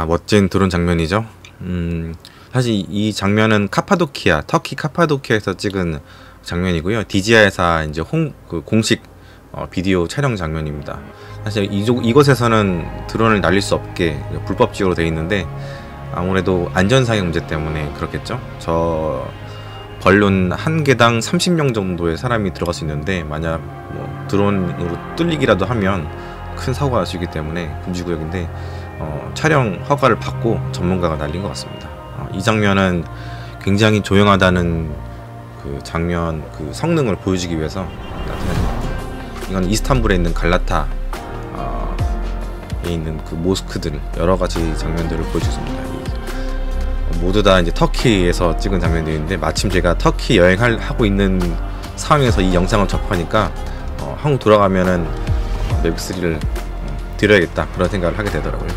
멋진 드론 장면이죠. 사실 이 장면은 카파도키아, 터키 카파도키아에서 찍은 장면이고요. 디지아에서 이제 공식 비디오 촬영 장면입니다. 사실 이곳에서는 드론을 날릴 수 없게 불법적으로 되어 있는데 아무래도 안전상의 문제 때문에 그렇겠죠. 저 벌룬 한 개당 30명 정도의 사람이 들어갈 수 있는데 만약 뭐 드론으로 뚫리기라도 하면 큰 사고가 날 수 있기 때문에 금지구역인데 촬영 허가를 받고 전문가가 날린 것 같습니다. 이 장면은 굉장히 조용하다는 그 장면 그 성능을 보여주기 위해서 이건 이스탄불에 있는 갈라타에 있는 그 모스크들 여러 가지 장면들을 보여주습니다. 모두 다 이제 터키에서 찍은 장면들인데 마침 제가 터키 여행하고 있는 상황에서 이 영상을 접하니까 한국 돌아가면은 매빅3를 드려야겠다 그런 생각을 하게 되더라고요.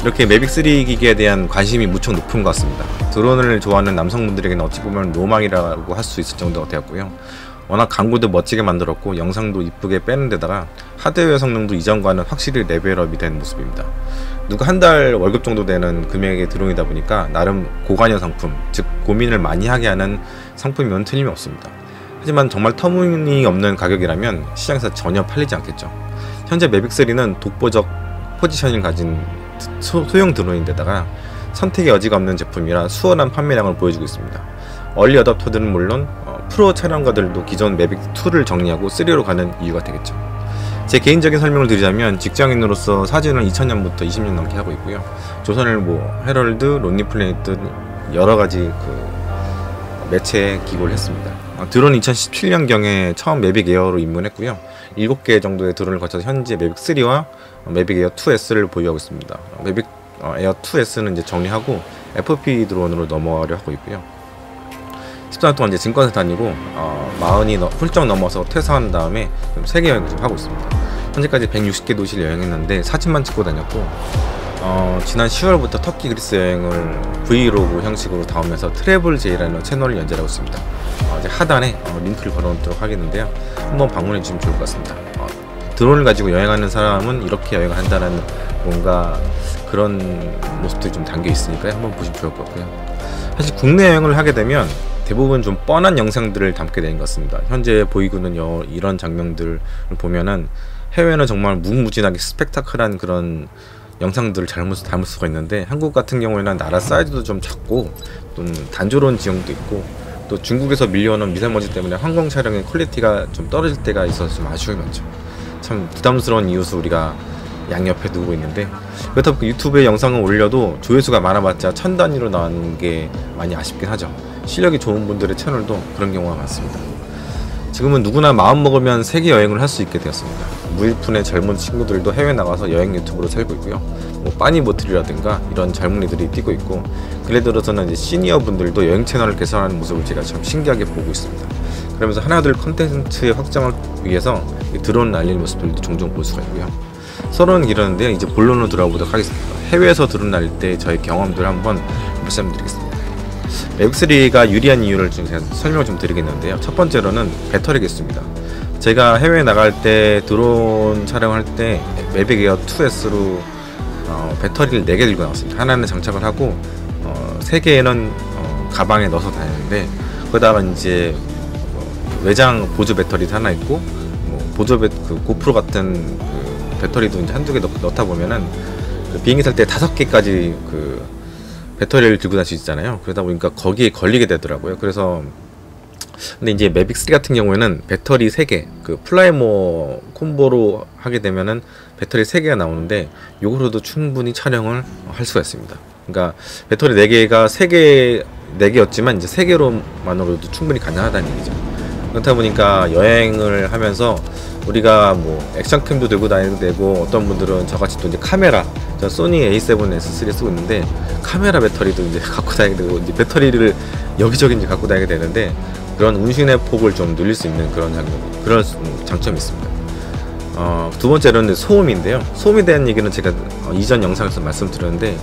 이렇게 매빅3 기기에 대한 관심이 무척 높은 것 같습니다. 드론을 좋아하는 남성분들에게는 어찌 보면 로망이라고 할 수 있을 정도가 되었고요. 워낙 광고도 멋지게 만들었고 영상도 이쁘게 빼는 데다가 하드웨어 성능도 이전과는 확실히 레벨업이 된 모습입니다. 누가 한 달 월급 정도 되는 금액의 드론이다 보니까 나름 고관여 상품, 즉 고민을 많이 하게 하는 상품이면 틀림이 없습니다. 하지만 정말 터무니없는 가격이라면 시장에서 전혀 팔리지 않겠죠. 현재 매빅3는 독보적 포지션을 가진 소형 드론인데다가 선택의 여지가 없는 제품이라 수월한 판매량을 보여주고 있습니다. 얼리 어답터들은 물론 프로 촬영가들도 기존 매빅2를 정리하고 3로 가는 이유가 되겠죠. 제 개인적인 설명을 드리자면 직장인으로서 사진을 2000년부터 20년 넘게 하고 있고요. 조선일보, 헤럴드, 론리플래닛 등 여러가지 그 매체에 기고를 했습니다. 드론 2017년경에 처음 매빅 에어로 입문했고요. 7개 정도의 드론을 거쳐서 현재 매빅 3와 매빅 에어 2S를 보유하고 있습니다. 매빅 에어 2S는 이제 정리하고 FP 드론으로 넘어가려 하고 있고요. 14년 동안 이제 증권사 다니고 40이 훌쩍 넘어서 퇴사한 다음에 세계 여행을 좀 하고 있습니다. 현재까지 160개 도시를 여행했는데 사진만 찍고 다녔고 지난 10월부터 터키 그리스 여행을 브이로그 형식으로 담으면서 트래블 제이라는 채널을 연재하고 있습니다. 이제 하단에 링크를 걸어놓도록 하겠는데요. 한번 방문해 주시면 좋을 것 같습니다. 드론을 가지고 여행하는 사람은 이렇게 여행을 한다는 뭔가 그런 모습들이 좀 담겨 있으니까요. 한번 보시면 좋을 것 같고요. 사실 국내 여행을 하게 되면 대부분 좀 뻔한 영상들을 담게 되는 것 같습니다. 현재 보이고 있는 이런 장면들을 보면은 해외는 정말 무궁무진하게 스펙타클한 그런 영상들을 담을 수가 있는데 한국 같은 경우에는 나라 사이즈도 좀 작고 좀 단조로운 지형도 있고 또 중국에서 밀려오는 미세먼지 때문에 항공 촬영의 퀄리티가 좀 떨어질 때가 있어서 좀 아쉬움이 많죠. 참 부담스러운 이유서 우리가 양옆에 두고 있는데 그렇다 보니 유튜브에 영상을 올려도 조회수가 많아봤자 1000 단위로 나오는 게 많이 아쉽긴 하죠. 실력이 좋은 분들의 채널도 그런 경우가 많습니다. 지금은 누구나 마음먹으면 세계 여행을 할 수 있게 되었습니다. 무일푼의 젊은 친구들도 해외 나가서 여행 유튜브로 살고 있고요. 빠니보틀이라든가 이런 젊은이들이 뛰고 있고 근래 들어서는 이제 시니어 분들도 여행 채널을 개설하는 모습을 제가 참 신기하게 보고 있습니다. 그러면서 하나둘 컨텐츠의 확장을 위해서 드론 날리는 모습들도 종종 볼 수가 있고요. 서론은 이러는데요. 이제 본론으로 들어가보도록 하겠습니다. 해외에서 드론 날릴 때 저희 경험들을 한번 말씀드리겠습니다. 매빅3가 유리한 이유를 좀 제가 설명을 좀 드리겠는데요. 첫 번째로는 배터리겠습니다. 제가 해외에 나갈 때 드론 촬영할 때 매빅 에어 2S로 배터리를 4개 들고 나왔습니다. 하나는 장착을 하고 3개는 가방에 넣어서 다녔는데 거기다가 이제 외장 보조 배터리도 하나 있고 보조 그 고프로 같은 그 배터리도 이제 한두 개 넣다 보면은 그 비행기 탈 때 5개까지 그 배터리를 들고 다닐 수 있잖아요. 그러다 보니까 거기에 걸리게 되더라고요. 그래서 근데 이제 매빅3 같은 경우에는 배터리 3개 그 플라이모 콤보로 하게 되면은 배터리 3개가 나오는데 요거로도 충분히 촬영을 할 수가 있습니다. 그러니까 배터리 4개가 4개였지만 이제 3개로만으로도 충분히 가능하다는 얘기죠. 그렇다 보니까 여행을 하면서 우리가 뭐 액션캠도 들고 다니도 되고 어떤 분들은 저같이 또 이제 카메라 저 소니 A7S3 쓰고 있는데 카메라 배터리도 이제 갖고 다니게 되고 이제 배터리를 여기저기 이제 갖고 다니게 되는데 그런 운신의 폭을 좀 늘릴 수 있는 그런 장점이 있습니다. 두 번째로는 소음인데요. 소음에 대한 얘기는 제가 이전 영상에서 말씀드렸는데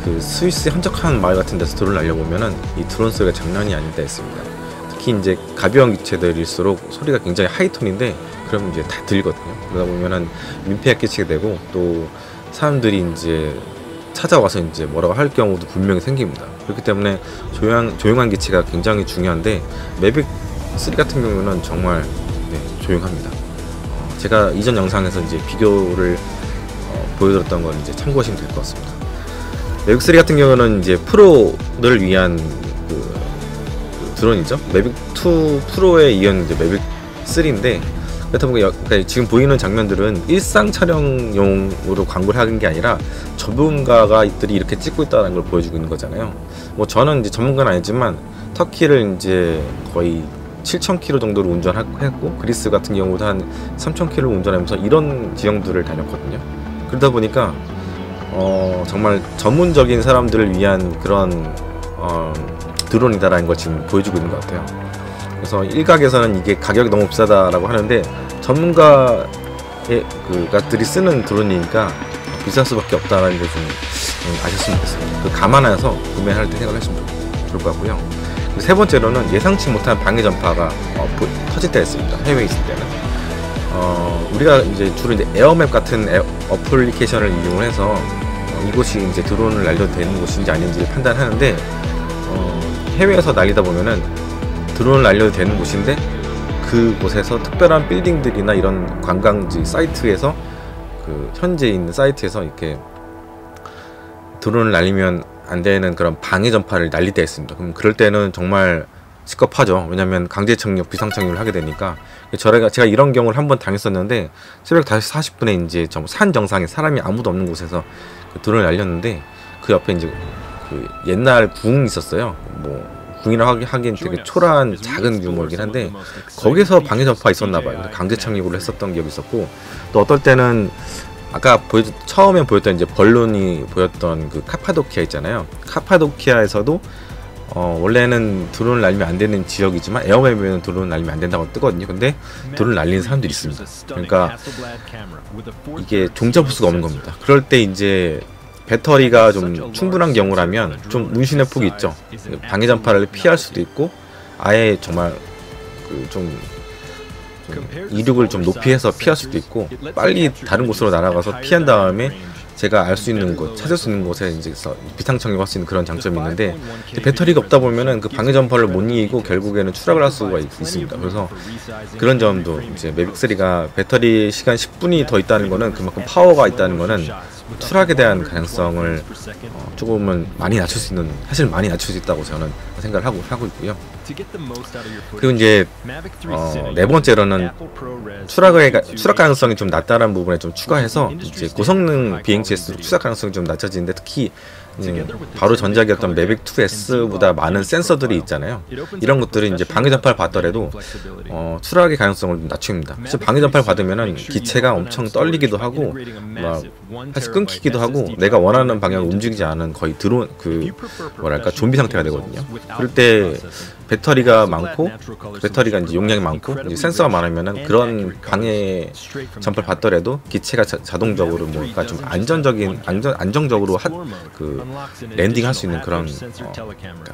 그 스위스 한적한 마을 같은 데서 드론을 날려보면은 이 드론 소리가 장난이 아닐 때 있습니다. 특히 이제 가벼운 기체들일수록 소리가 굉장히 하이톤인데 그러면 이제 다 들리거든요. 그러다 보면은 민폐가 끼치게 되고 또 사람들이 이제 찾아와서 이제 뭐라고 할 경우도 분명히 생깁니다. 그렇기 때문에 조용한 기체가 굉장히 중요한데 매빅 3 같은 경우는 정말 조용합니다. 제가 이전 영상에서 이제 비교를 보여드렸던 건 이제 참고하시면 될 것 같습니다. 매빅 3 같은 경우는 이제 프로를 위한 그 드론이죠. 매빅 2 프로에 이은 이제 매빅 3인데, 그렇다 보니까 그러니까 지금 보이는 장면들은 일상 촬영용으로 광고를 하는 게 아니라 전문가들이 이렇게 찍고 있다는 걸 보여주고 있는 거잖아요. 뭐 저는 이제 전문가는 아니지만 터키를 이제 거의 7,000km 정도로 운전했고, 그리스 같은 경우도 한 3,000km를 운전하면서 이런 지형들을 다녔거든요. 그러다 보니까 정말 전문적인 사람들을 위한 그런 드론이다라는 걸 지금 보여주고 있는 것 같아요. 그래서 일각에서는 이게 가격이 너무 비싸다라고 하는데, 전문가들이 쓰는 드론이니까 비쌀 수밖에 없다라는 걸 좀 아셨으면 좋겠어요. 그 감안해서 구매할 때 생각을 하시면 좋을 것 같고요. 세 번째로는 예상치 못한 방해 전파가 터질 때가 있습니다. 해외에 있을 때는 우리가 이제 주로 이제 에어맵 같은 어플리케이션을 이용을 해서 이곳이 이제 드론을 날려도 되는 곳인지 아닌지 판단하는데, 해외에서 날리다 보면은 드론을 날려도 되는 곳인데 그곳에서 특별한 빌딩들이나 이런 관광지 사이트에서 현재 있는 사이트에서 이렇게 드론을 날리면 안 되는 그런 방해 전파를 날릴 때가 있습니다. 그럼 그럴 때는 정말 시겁하죠. 왜냐면 강제 착륙, 비상 착륙을 하게 되니까. 제가 이런 경우를 한번 당했었는데, 새벽 5시 40분에 이제 산 정상에 사람이 아무도 없는 곳에서 드론을 날렸는데, 그 옆에 이제 옛날 궁이 있었어요. 뭐 궁이라고 하기엔 되게 초라한 작은 규모이긴 한데, 거기서 방해 전파가 있었나봐요. 강제 착륙을 했었던 기억이 있었고, 또 어떨 때는 아까 처음에 보였던 이제 벌룬이 보였던 그 카파도키아 있잖아요. 카파도키아에서도 원래는 드론을 날리면 안 되는 지역이지만 에어맵에는 드론을 날리면 안 된다고 뜨거든요. 근데 드론을 날리는 사람들이 있습니다. 그러니까 이게 종잡을 수가 없는 겁니다. 그럴 때 이제 배터리가 좀 충분한 경우라면 좀 문신의 폭이 있죠. 방해 전파를 피할 수도 있고, 아예 정말 좀 이륙을 좀 높이 해서 피할 수도 있고, 빨리 다른 곳으로 날아가서 피한 다음에 제가 알 수 있는 곳, 찾을 수 있는 곳에 이제 비상 착륙할 수 있는 그런 장점이 있는데, 배터리가 없다 보면은 그 방해 전파를 못 이기고 결국에는 추락을 할 수가 있습니다. 그래서 그런 점도 이제 매빅 3가 배터리 시간 10분이 더 있다는 거는, 그만큼 파워가 있다는 거는 추락에 대한 가능성을 조금은 많이 낮출 수 있는, 사실 많이 낮출 수 있다고 저는 생각을 하고 있고요. 그리고 이제 네 번째로는 추락 가능성이 좀 낮다는 부분에 좀 추가해서 이제 고성능 BHS로 추락 가능성이 좀 낮아지는데, 특히 바로 전작이었던 매빅 2S보다 많은 센서들이 있잖아요. 이런 것들이 이제 방해 전파를 받더라도 추락의 가능성을 낮춥니다. 사실 방해 전파를 받으면은 기체가 엄청 떨리기도 하고 막 사실 끊기기도 하고, 내가 원하는 방향으로 움직이지 않은 거의 드론 뭐랄까 좀비 상태가 되거든요. 그럴 때 배터리가 많고, 배터리가 이제 용량이 많고, 이제 센서가 많으면은 그런 방해 전파를 받더라도 기체가 자동적으로 뭔가 좀 안정적으로 랜딩할 수 있는 그런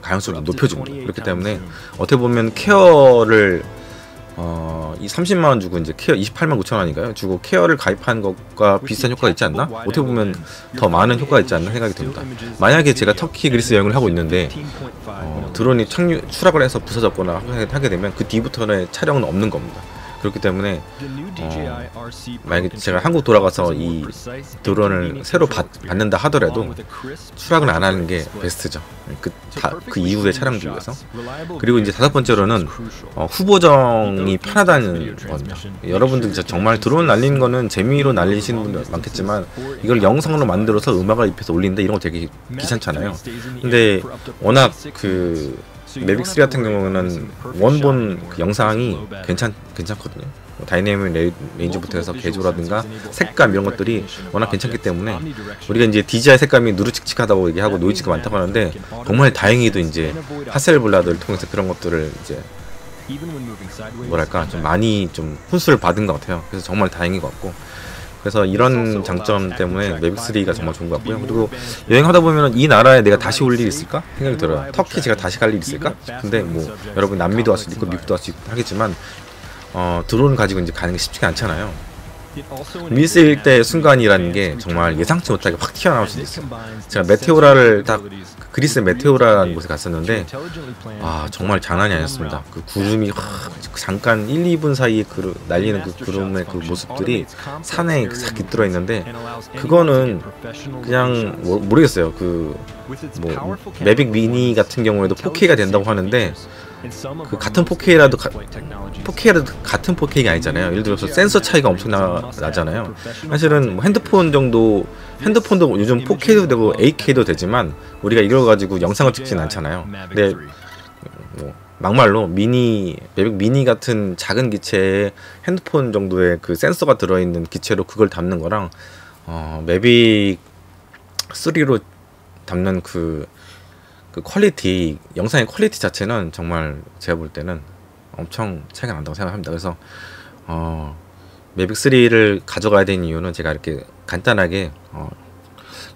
가능성을 높여줍니다. 그렇기 때문에 어떻게 보면 케어를 이 30만원 주고 이제 케어 28만 9천원인가요? 주고 케어를 가입하는 것과 비슷한 효과가 있지 않나? 어떻게 보면 더 많은 효과가 있지 않나 생각이 듭니다. 만약에 제가 터키, 그리스 여행을 하고 있는데 드론이 추락을 해서 부서졌거나 하게 되면 그 뒤부터는 촬영은 없는 겁니다. 그렇기 때문에 만약에 제가 한국 돌아가서 이 드론을 새로 받는다 하더라도 추락은 안 하는 게 베스트죠. 그 이후의 차량들 위해서. 그리고 이제 다섯 번째로는 후보정이 편하다는 겁니다. 여러분들 진짜 정말 드론 날리는 거는 재미로 날리시는 분들 많겠지만, 이걸 영상으로 만들어서 음악을 입혀서 올리는데 이런 거 되게 귀찮잖아요. 근데 워낙 매빅 3 같은 경우는 원본 영상이 괜찮거든요. 다이내믹 레인지부터 해서 개조라든가 색감 이런 것들이 워낙 괜찮기 때문에, 우리가 이제 DJI 색감이 누르칙칙하다고 얘기하고 노이즈가 많다고 하는데, 정말 다행히도 이제 하셀블라드를 통해서 그런 것들을 이제 뭐랄까 좀 많이 좀 훈수를 받은 것 같아요. 그래서 정말 다행인 것 같고, 그래서 이런 장점 때문에 매빅 3가 정말 좋은 것 같고요. 그리고 여행하다 보면 이 나라에 내가 다시 올 일이 있을까 생각이 들어요. 터키 제가 다시 갈 일이 있을까? 근데 뭐 여러분 남미도 갈 수도 있고 미국도 갈 수 있고 하겠지만, 드론 가지고 이제 가는 게 쉽지가 않잖아요. 미스일 때 순간이라는 게 정말 예상치 못하게 확 튀어나올 수도 있어요. 제가 메테오라를 딱 그리스 메테오라는 곳에 갔었는데 정말 장난이 아니었습니다. 그 구름이 잠깐 1, 2분 사이에 날리는 그 구름의 그 모습들이 산에 싹 깃들어 있는데, 그거는 그냥 모르겠어요. 그 뭐 매빅 미니 같은 경우에도 4K가 된다고 하는데, 그 같은 4K라도 같은 4K가 아니잖아요. 예를 들어서 센서 차이가 엄청 나잖아요. 사실은 뭐 핸드폰도 요즘 4K도 되고 8K도 되지만 우리가 이걸 가지고 영상을 찍진 않잖아요. 근데 뭐 막말로 매빅 미니 같은 작은 기체에 핸드폰 정도의 그 센서가 들어있는 기체로 그걸 담는 거랑 매빅 3로 담는 그 퀄리티, 영상의 퀄리티 자체는 정말 제가 볼 때는 엄청 차이가 난다고 생각합니다. 그래서 매빅 3를 가져가야 되는 이유는 제가 이렇게 간단하게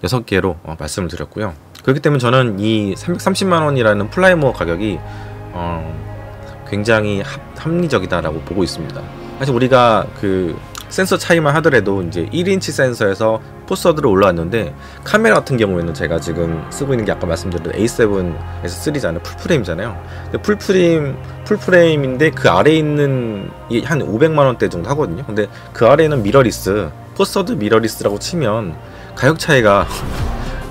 6개로 말씀을 드렸고요. 그렇기 때문에 저는 이 330만 원이라는 플라이모어 가격이 굉장히 합리적이다라고 보고 있습니다. 사실 우리가 그 센서 차이만 하더라도 이제 1인치 센서에서 포서드로 올라왔는데, 카메라 같은 경우에는 제가 지금 쓰고 있는 게 아까 말씀드린 A7S 3잖아요. 풀프레임이잖아요. 풀프레임인데 그 아래에 있는 한 500만원대 정도 하거든요. 근데 그 아래에는 미러리스, 포서드 미러리스라고 치면 가격 차이가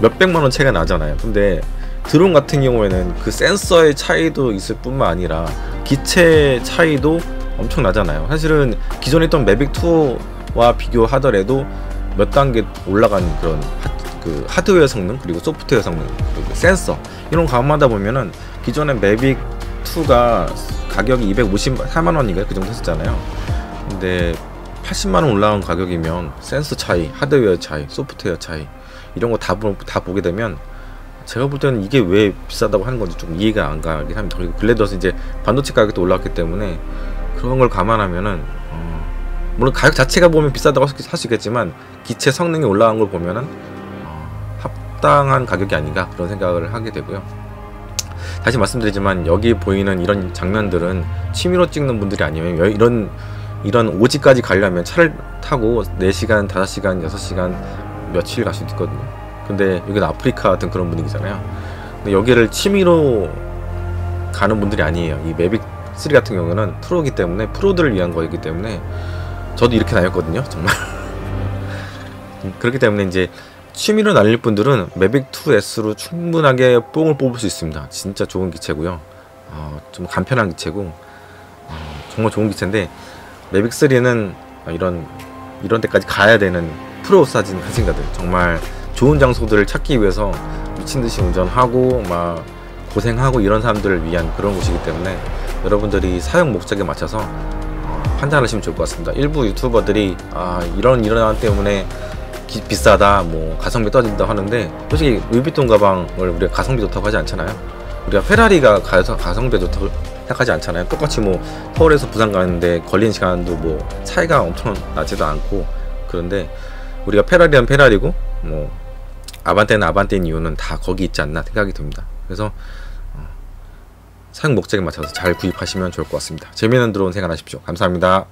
몇백만원 차이가 나잖아요. 근데 드론 같은 경우에는 그 센서의 차이도 있을 뿐만 아니라 기체 차이도 엄청 나잖아요. 사실은 기존에 있던 매빅2와 비교하더라도 몇 단계 올라간 그런 하드웨어 성능, 그리고 소프트웨어 성능, 그리고 센서 이런 거 감안하다 보면은 기존에 매빅2가 가격이 254만원인가요? 그 정도 했었잖아요. 근데 80만원 올라간 가격이면 센서 차이, 하드웨어 차이, 소프트웨어 차이 이런 거 다 보게 되면 제가 볼 때는 이게 왜 비싸다고 하는 건지 좀 이해가 안 가긴 합니다. 그리고 근래 들어서 이제 반도체 가격도 올랐기 때문에 그런 걸 감안하면은 물론 가격 자체가 보면 비싸다고 할 수 있겠지만 기체 성능이 올라간 걸 보면은 합당한 가격이 아닌가 그런 생각을 하게 되고요. 다시 말씀드리지만 여기 보이는 이런 장면들은 취미로 찍는 분들이 아니면 이런 오지까지 가려면 차를 타고 4시간, 5시간, 6시간 며칠 갈 수도 있거든요. 근데 여기는 아프리카 같은 그런 분위기잖아요. 근데 여기를 취미로 가는 분들이 아니에요. 이 매빅 3 같은 경우는 프로이기 때문에, 프로들을 위한 거이기 때문에 저도 이렇게 다녔거든요, 정말. 그렇기 때문에 이제 취미로 날릴 분들은 매빅 2S로 충분하게 뽕을 뽑을 수 있습니다. 진짜 좋은 기체고요. 좀 간편한 기체고 정말 좋은 기체인데, 매빅 3는 이런 데까지 가야 되는 프로 사진가들, 정말 좋은 장소들을 찾기 위해서 미친듯이 운전하고 막 고생하고 이런 사람들을 위한 그런 곳이기 때문에 여러분들이 사용 목적에 맞춰서 판단하시면 좋을 것 같습니다. 일부 유튜버들이 이런 때문에 비싸다, 뭐 가성비 떨어진다 하는데, 솔직히 루이비통 가방을 우리가 가성비 좋다고 하지 않잖아요. 우리가 페라리가 가성비 좋다고 생각하지 않잖아요. 똑같이 뭐 서울에서 부산 가는데 걸리는 시간도 뭐 차이가 엄청 나지도 않고, 그런데 우리가 페라리는 페라리고 뭐 아반떼는 아반떼인 이유는 다 거기 있지 않나 생각이 듭니다. 그래서 사용 목적에 맞춰서 잘 구입하시면 좋을 것 같습니다. 재미있는 드론 생활하십시오. 감사합니다.